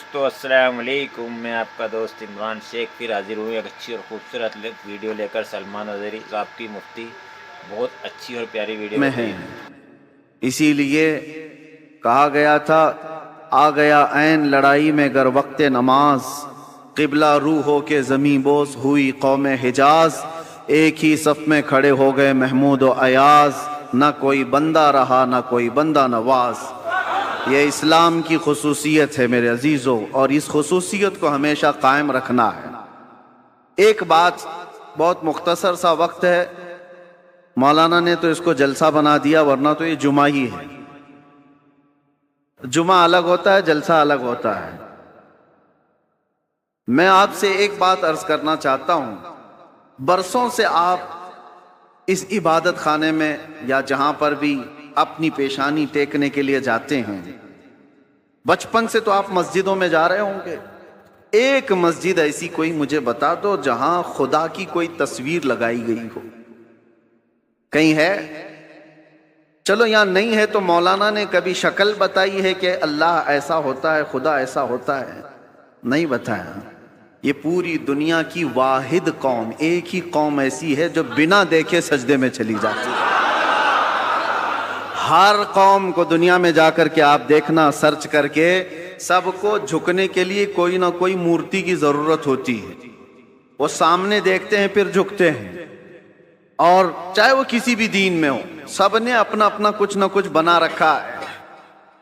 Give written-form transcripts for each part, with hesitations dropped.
दोस्तों अस्सलाम वालेकुम। मैं आपका दोस्त इमरान शेख फिर हाजिर हूँ एक अच्छी और खूबसूरत वीडियो लेकर। सलमान अज़हरी साहब की मुफ्ती बहुत अच्छी और प्यारी वीडियो में बताई। हैं। इसीलिए कहा गया था, आ गया ऐन लड़ाई में गर वक्त नमाज, क़िबला रू हो के ज़मीं बोस हुई कौम हिजाज। एक ही सफ में खड़े हो गए महमूद व अयाज, न कोई बंदा रहा न कोई बंदा नवाज। ये इस्लाम की खुसूसियत है मेरे अजीज़ों, और इस खुसूसियत को हमेशा कायम रखना है। एक बात, बहुत मुख्तसर सा वक्त है, मौलाना ने तो इसको जलसा बना दिया, वरना तो ये जुमा ही है। जुमा अलग होता है, जलसा अलग होता है। मैं आपसे एक बात अर्ज करना चाहता हूं, बरसों से आप इस इबादत खाने में या जहां पर भी अपनी पेशानी टेकने के लिए जाते हैं, बचपन से तो आप मस्जिदों में जा रहे होंगे। एक मस्जिद ऐसी कोई मुझे बता दो जहां खुदा की कोई तस्वीर लगाई गई हो। कहीं है? चलो यहां नहीं है तो मौलाना ने कभी शक्ल बताई है कि अल्लाह ऐसा होता है, खुदा ऐसा होता है? नहीं बताया। ये पूरी दुनिया की वाहिद कौम, एक ही कौम ऐसी है जो बिना देखे सजदे में चली जाती है। हर कौम को दुनिया में जाकर के आप देखना, सर्च करके, सबको झुकने के लिए कोई ना कोई मूर्ति की जरूरत होती है। वो सामने देखते हैं फिर झुकते हैं, और चाहे वो किसी भी दीन में हो, सबने अपना अपना कुछ ना कुछ बना रखा है।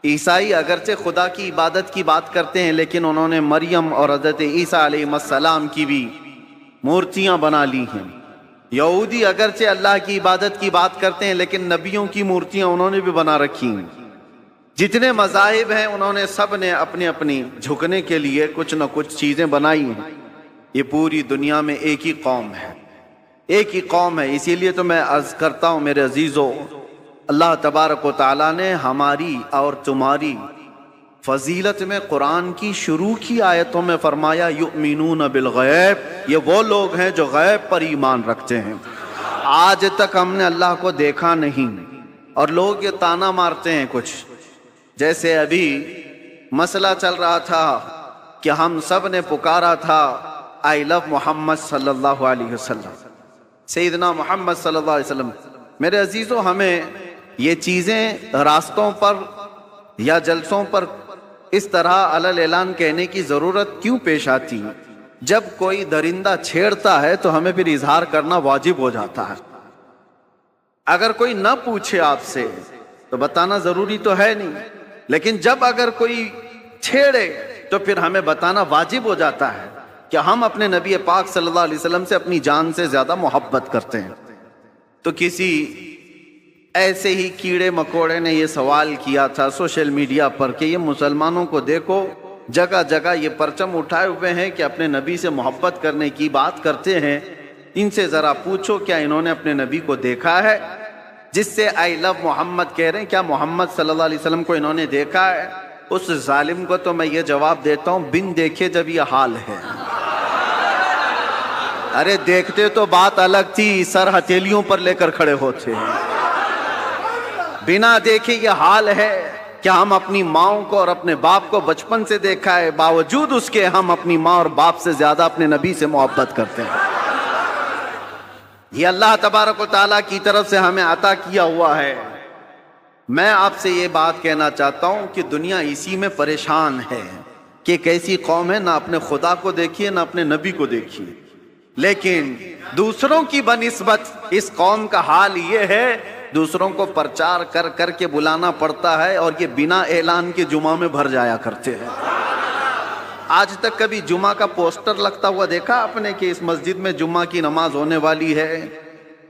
ईसाई अगरचे खुदा की इबादत की बात करते हैं, लेकिन उन्होंने मरियम और हज़रत ईसा अलैहिस्सलाम की भी मूर्तियां बना ली हैं। यहूदी अगरचे अल्लाह की इबादत की बात करते हैं, लेकिन नबियों की मूर्तियां उन्होंने भी बना रखी हैं। जितने मज़ाहिब हैं उन्होंने सब ने अपनी अपनी झुकने के लिए कुछ न कुछ चीजें बनाई हैं। ये पूरी दुनिया में एक ही कौम है, एक ही कौम है। इसीलिए तो मैं अर्ज करता हूं मेरे अजीजों, अल्लाह तबारक व तआला ने हमारी और तुम्हारी फजीलत में कुरान की शुरू की आयतों में फरमाया युमिनून बिल गैब, ये वो लोग हैं जो गैब पर ईमान रखते हैं। आज तक हमने अल्लाह को देखा नहीं, और लोग ये ताना मारते हैं कुछ, जैसे अभी मसला चल रहा था कि हम सब ने पुकारा था आई लव मोहम्मद सल्लल्लाहु अलैहि वसल्लम, सैयदना मोहम्मद सल्लल्लाहु अलैहि वसल्लम। मेरे अजीजों, हमें ये चीजें रास्तों पर या जलसों पर इस तरह अलल ऐलान कहने की जरूरत क्यों पेश आती? जब कोई दरिंदा छेड़ता है तो हमें फिर इजहार करना वाजिब हो जाता है। अगर कोई न पूछे आपसे तो बताना जरूरी तो है नहीं, लेकिन जब अगर कोई छेड़े तो फिर हमें बताना वाजिब हो जाता है कि हम अपने नबी पाक सल्लल्लाहु अलैहि वसल्लम से अपनी जान से ज्यादा मोहब्बत करते हैं। तो किसी ऐसे ही कीड़े मकोड़े ने ये सवाल किया था सोशल मीडिया पर कि ये मुसलमानों को देखो, जगह जगह ये परचम उठाए हुए हैं कि अपने नबी से मोहब्बत करने की बात करते हैं, इनसे जरा पूछो क्या इन्होंने अपने नबी को देखा है? जिससे आई लव मोहम्मद कह रहे हैं, क्या मोहम्मद सल्लल्लाहु अलैहि वसल्लम को इन्होंने देखा है? उस जालिम को तो मैं ये जवाब देता हूं, बिन देखे जब ये हाल है। अरे देखते तो बात अलग थी, सर हथेलियों पर लेकर खड़े होते हैं। बिना देखे ये हाल है। क्या हम अपनी माओं को और अपने बाप को बचपन से देखा है, बावजूद उसके हम अपनी माँ और बाप से ज्यादा अपने नबी से मोहब्बत करते हैं? ये अल्लाह तबारक व तआला की तरफ से हमें अता किया हुआ है। मैं आपसे ये बात कहना चाहता हूं कि दुनिया इसी में परेशान है कि कैसी कौम है, ना अपने खुदा को देखिए ना अपने नबी को देखिए, लेकिन दूसरों की बनिस्बत इस कौम का हाल ये है, दूसरों को प्रचार कर कर के बुलाना पड़ता है, और ये बिना ऐलान के जुमा में भर जाया करते हैं। आज तक कभी जुमा का पोस्टर लगता हुआ देखा आपने कि इस मस्जिद में जुमा की नमाज होने वाली है?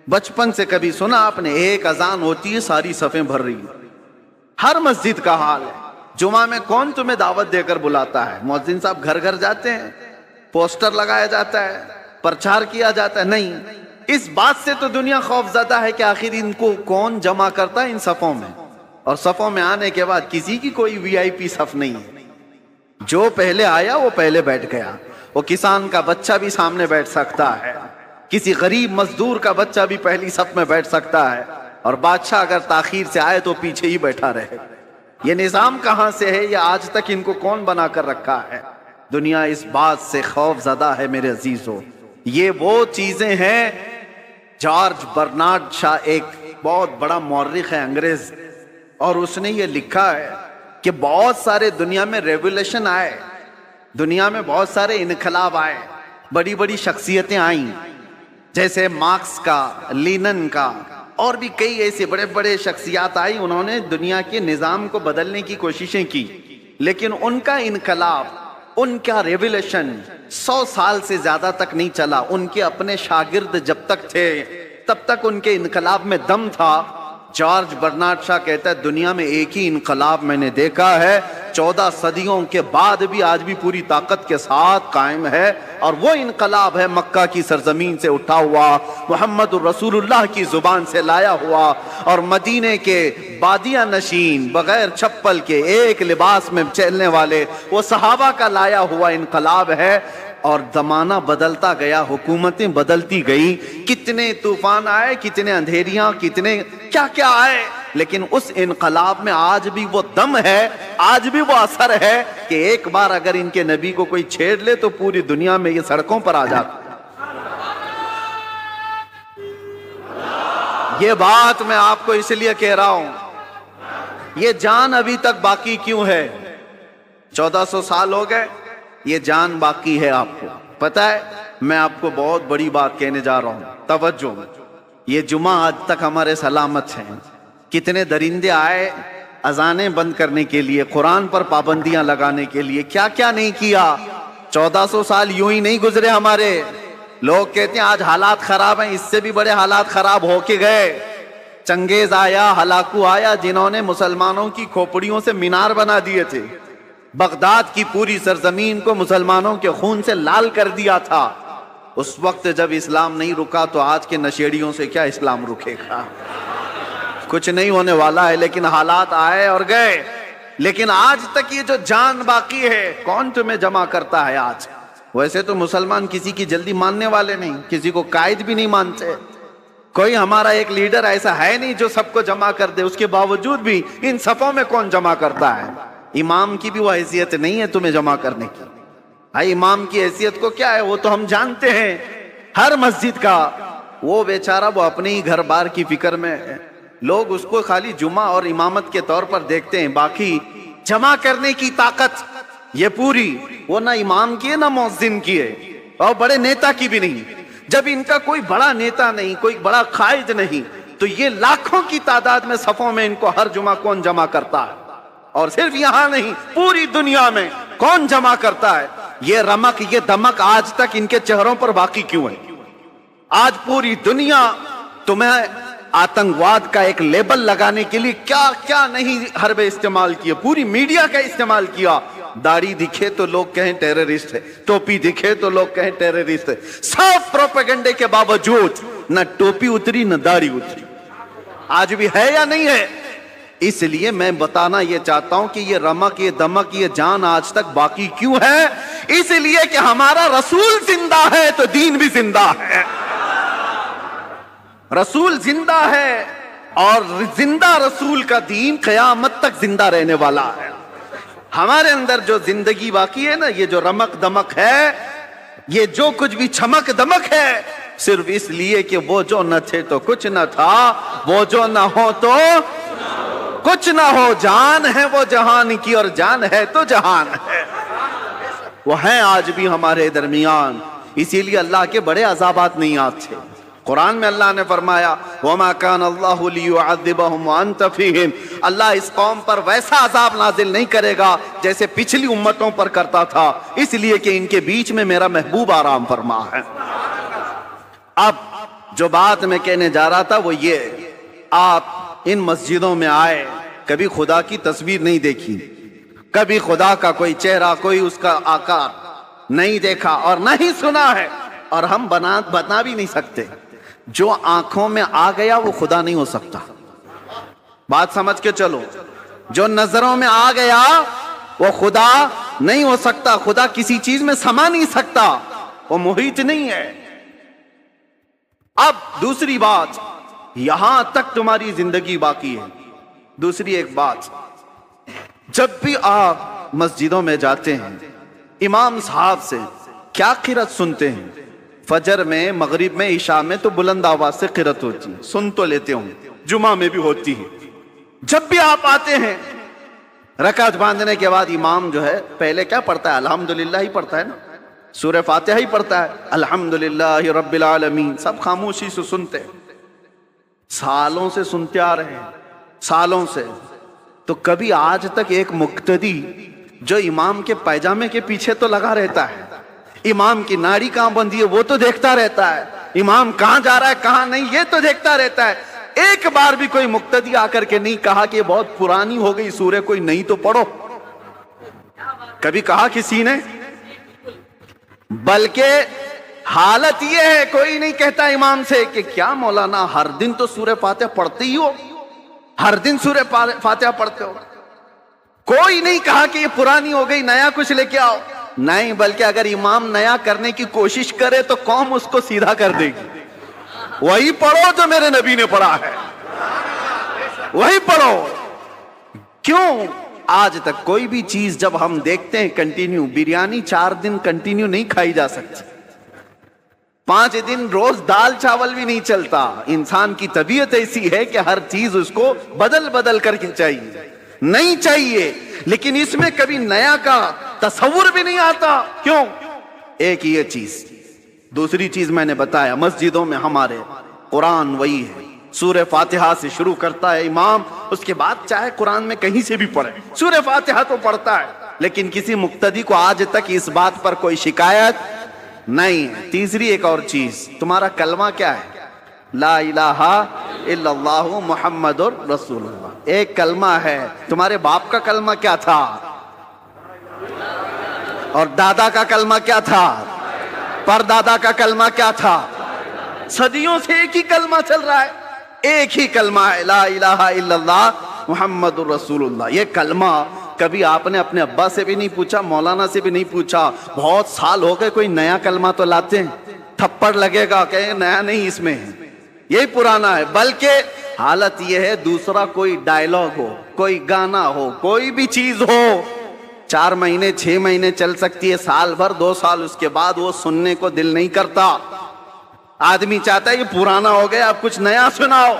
बचपन से कभी सुना आपने? एक अजान होती है, सारी सफें भर रही है। हर मस्जिद का हाल है। जुमा में कौन तुम्हें दावत देकर बुलाता है? मुअज्जिन साहब घर घर जाते हैं, पोस्टर लगाया जाता है, प्रचार किया जाता है? नहीं। इस बात से तो दुनिया खौफजदा है कि आखिर इनको कौन जमा करता है इन सफों में, और सफों में आने के बाद किसी की कोई वीआईपी सफ नहीं है। जो पहले आया वो पहले बैठ गया। वो किसान का बच्चा भी सामने बैठ सकता है, किसी गरीब मजदूर का बच्चा भी पहली सफ में बैठ सकता है, और बादशाह अगर ताखीर से आए तो पीछे ही बैठा रहे। یہ نظام کہاں سے ہے؟ یہ آج تک ان کو کون بنا کر رکھا ہے؟ دنیا اس بات سے خوف زدہ ہے میرے عزیزو، یہ وہ چیزیں ہیں۔ جارج برنارڈ شاہ ایک بہت بڑا مورخ ہے انگریز، اور اس نے یہ لکھا ہے کہ بہت سارے دنیا میں ریولیوشن آئے، دنیا میں بہت سارے انقلاب آئے، بڑی بڑی شخصیتیں آئیں، جیسے مارکس کا، لینن کا، اور بھی کئی ایسے بڑے بڑے شخصیات آئی، انہوں نے دنیا کے نظام کو بدلنے کی کوششیں کی، لیکن ان کا انقلاب، ان کا ریولیوشن 100 سال سے زیادہ تک نہیں چلا۔ ان کے اپنے شاگرد جب تک تھے تب تک ان کے انقلاب میں دم تھا۔ جارج برنارڈ شاہ کہتا ہے دنیا میں ایک ہی انقلاب میں نے دیکھا ہے، 14 صدیوں کے بعد بھی آج بھی پوری طاقت کے ساتھ قائم ہے، اور وہ انقلاب ہے مکہ کی سرزمین سے اٹھا ہوا، محمد الرسول اللہ کی زبان سے لایا ہوا، اور مدینے کے بادیہ نشین بغیر چپل کے ایک لباس میں چلنے والے وہ صحابہ کا لایا ہوا انقلاب ہے۔ اور زمانہ بدلتا گیا، حکومتیں بدلتی گئی، کتنے طوفان آئے، کتنے اندھیریاں، کتنے کیا کیا آئے، لیکن اس انقلاب میں آج بھی وہ دم ہے، آج بھی وہ اثر ہے کہ ایک بار اگر ان کے نبی کو کوئی چھیڑ لے تو پوری دنیا میں یہ سڑکوں پر آ جاتا۔ یہ بات میں آپ کو اس لیے کہہ رہا ہوں، یہ جان ابھی تک باقی کیوں ہے؟ 1400 سال ہو گئے، یہ جان باقی ہے۔ آپ کو پتہ ہے، میں آپ کو بہت بڑی بات کہنے جا رہا ہوں، توجہ۔ یہ جمعہ آج تک ہمارے سلامت ہیں۔ کتنے درندے آئے اذانیں بند کرنے کے لیے، قرآن پر پابندیاں لگانے کے لیے، کیا کیا نہیں کیا۔ 1400 سال یوں ہی نہیں گزرے ہمارے۔ لوگ کہتے ہیں آج حالات خراب ہیں، اس سے بھی بڑے حالات خراب ہو کے گئے۔ چنگیز آیا، ہلاکو آیا، جنہوں نے مسلمانوں کی کھوپڑیوں سے مینار بنا دیے تھے، بغداد کی پوری سرزمین کو مسلمانوں کے خون سے لال کر دیا تھا۔ اس وقت جب اسلام نہیں رکا تو آج کے نشیڑیوں سے کیا اسلام رکے گا؟ کچھ نہیں ہونے والا ہے، لیکن حالات آئے اور گئے۔ لیکن آج تک یہ جو جان باقی ہے، کون تمہیں جمع کرتا ہے آج؟ ویسے تو مسلمان کسی کی جلدی ماننے والے نہیں، کسی کو قائد بھی نہیں مانتے۔ کوئی ہمارا ایک لیڈر ایسا ہے نہیں جو سب کو جمع کر دے، اس کے باوجود بھی ان صفوں میں کون جمع کرتا ہے؟ امام کی بھی وہ حیثیت نہیں ہے تمہیں جمع کرنے کی۔ بھائی امام کی حیثیت کو کیا ہے وہ تو ہم جانتے ہیں، ہر مسجد کا وہ بیچارہ وہ اپنے ہی گھر بار کی فکر میں ہے۔ لوگ اس کو خالی جمعہ اور امامت کے طور پر دیکھتے ہیں، باقی جمع کرنے کی طاقت یہ پوری وہ نہ امام کی ہے نہ مؤذن کی ہے، اور بڑے نیتا کی بھی نہیں۔ جب ان کا کوئی بڑا نیتا نہیں، کوئی بڑا قائد نہیں، تو یہ لاکھوں کی تعداد میں صفوں میں ان کو ہر جمعہ کون جمع کرتا ہے؟ اور صرف یہاں نہیں، پوری دنیا میں کون جمع کرتا ہے؟ یہ رمق، یہ دمک آج تک ان کے چہروں پر باقی کیوں ہے؟ آج پوری دنیا تمہیں آتنکواد کا ایک لیبل لگانے کے لیے کیا کیا نہیں حربے استعمال کیے، پوری میڈیا کا استعمال کیا۔ داڑھی دکھے تو لوگ کہیں ٹیررسٹ ہے، ٹوپی دکھے تو لوگ کہیں ٹیررسٹ ہے۔ سب پروپیگنڈے کے باوجود نہ ٹوپی اتری نہ داڑھی اتری۔ آج بھی ہے یا نہیں ہے؟ اس لیے میں بتانا یہ چاہتا ہوں کہ یہ رمق، یہ دمک، یہ جان آج تک باقی کیوں ہے؟ اس لیے کہ ہمارا رسول زندہ ہے تو دین بھی زندہ ہے۔ رسول زندہ ہے، اور زندہ رسول کا دین قیامت تک زندہ رہنے والا ہے۔ ہمارے اندر جو زندگی باقی ہے نا، یہ جو رمق دمک ہے، یہ جو کچھ بھی چمک دمک ہے، صرف اس لیے کہ وہ جو نہ تھے تو کچھ نہ تھا، وہ جو نہ ہو تو کچھ نہ ہو۔ جان ہے وہ جہان کی، اور جان ہے تو جہان ہے، وہ ہیں آج بھی ہمارے درمیان۔ اسی لیے اللہ کے بڑے عذابات نہیں آتے۔ قرآن میں اللہ نے فرمایا وَمَا كَانَ اللَّهُ لِيُعَذِّبَهُمْ وَأَنْتَ فِيهِمْ، اللہ اس قوم پر ویسا عذاب نازل نہیں کرے گا جیسے پچھلی امتوں پر کرتا تھا، اس لیے کہ ان کے بیچ میں میرا محبوب آرام فرما ہے۔ اب جو بات میں کہنے جا رہا تھا وہ یہ، آپ ان مسجدوں میں آئے، کبھی خدا کی تصویر نہیں دیکھی، کبھی خدا کا کوئی چہرہ، کوئی اس کا آکار نہیں دیکھا اور نہیں سنا ہے، اور ہم بنا بھی نہیں سکتے۔ جو آنکھوں میں آ گیا وہ خدا نہیں ہو سکتا، بات سمجھ کے چلو۔ جو نظروں میں آ گیا وہ خدا نہیں ہو سکتا، خدا کسی چیز میں سما نہیں سکتا، وہ محیط نہیں ہے۔ اب دوسری بات، یہاں تک تمہاری زندگی باقی ہے۔ دوسری ایک بات، जब भी आप मस्जिदों में जाते हैं इमाम साहब से क्या क़िरात सुनते हैं? फजर में, मगरिब में, इशा में तो बुलंद आवाज से क़िरात होती है, सुन तो लेते होंगे, जुमा में भी होती है। जब भी आप आते हैं रकात बांधने के बाद इमाम जो है पहले क्या पढ़ता है? अल्हम्दुलिल्लाह ही पढ़ता है ना, सूरह फातिहा ही पढ़ता है, अल्हम्दुलिल्लाह रब्बिल आलमीन। सब खामोशी से सुनते हैं, सालों से सुनते आ रहे हैं, सालों से। तो कभी आज तक एक मुक्तदी जो इमाम के पैजामे के पीछे तो लगा रहता है, इमाम की नाड़ी कहां बंधी है वो तो देखता रहता है, इमाम कहां जा रहा है कहां नहीं ये तो देखता रहता है, एक बार भी कोई मुक्तदी आकर के नहीं कहा कि ये बहुत पुरानी हो गई सूरह, कोई नहीं तो पढ़ो? कभी कहा किसी ने? बल्कि हालत ये है, कोई नहीं कहता इमाम से कि क्या मौलाना हर दिन तो सूरह फातिहा पढ़ते ही हो, हर दिन सूरह फातिहा पढ़ते हो? कोई नहीं कहा कि ये पुरानी हो गई, नया कुछ लेके आओ। नहीं, बल्कि अगर इमाम नया करने की कोशिश करे तो कौम उसको सीधा कर देगी। वही पढ़ो जो मेरे नबी ने पढ़ा है, वही पढ़ो। क्यों आज तक कोई भी चीज जब हम देखते हैं कंटिन्यू, बिरयानी 4 दिन कंटिन्यू नहीं खाई जा सकती, 5 दिन रोज दाल चावल भी नहीं चलता। इंसान की तबीयत ऐसी है कि हर चीज उसको बदल बदल करके चाहिए, नहीं चाहिए। लेकिन इसमें कभी नया का तस्वुर भी नहीं आता। क्यों? एक ये चीज। दूसरी चीज मैंने बताया, मस्जिदों में हमारे कुरान वही है, सूरह फातिहा से शुरू करता है इमाम, उसके बाद चाहे कुरान में कहीं से भी पढ़े, सूरह फातिहा तो पढ़ता है। लेकिन किसी मुक्तदी को आज तक इस बात पर कोई शिकायत नहीं है। तीसरी एक और चीज, तुम्हारा कलमा क्या है? ला इलाहा इल्लल्लाहु मुहम्मदुर रसूलुल्लाह, एक कलमा है। तुम्हारे बाप का कलमा क्या था? और दादा का कलमा क्या था? परदादा का कलमा क्या था? सदियों से एक ही कलमा चल रहा है, एक ही कलमा है, ला इलाहा इल्लल्लाह मुहम्मदुर रसूलुल्लाह। ये कलमा कभी आपने अपने अब्बा से भी नहीं पूछा, मौलाना से भी नहीं पूछा, बहुत साल हो गए कोई नया कलमा तो लाते हैं, थप्पड़ लगेगा, कहे नया नहीं इसमें है, यही पुराना है। बल्कि हालत यह है दूसरा कोई डायलॉग हो, कोई गाना हो, कोई भी चीज हो, 4 महीने 6 महीने चल सकती है, साल भर 2 साल, उसके बाद वो सुनने को दिल नहीं करता। आदमी चाहता है ये पुराना हो गया, अब कुछ नया सुनाओ।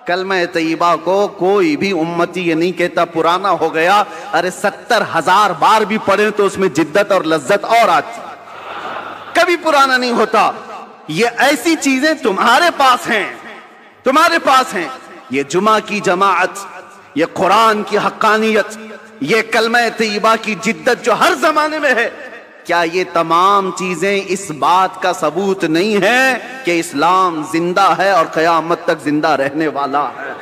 कलमा तैयबा को कोई भी उम्मती ये नहीं कहता पुराना हो गया। अरे 70,000 बार भी पढ़े तो उसमें जिद्दत और लज्जत और आती, कभी पुराना नहीं होता। ये ऐसी चीजें तुम्हारे पास हैं, तुम्हारे पास हैं। ये जुमा की जमाअत, ये कुरान की हक्कानियत, ये कलमा तैयबा की जिद्दत जो हर जमाने में है, क्या ये तमाम चीजें इस बात का सबूत नहीं है कि इस्लाम जिंदा है और क़यामत तक जिंदा रहने वाला है?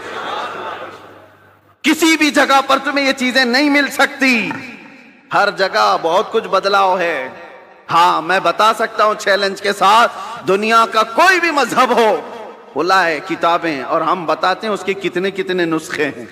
किसी भी जगह पर तुम्हें ये चीजें नहीं मिल सकती। हर जगह बहुत कुछ बदलाव है। हाँ, मैं बता सकता हूं चैलेंज के साथ, दुनिया का कोई भी मजहब हो, बुलाए किताबें और हम बताते हैं उसके कितने कितने नुस्खे हैं।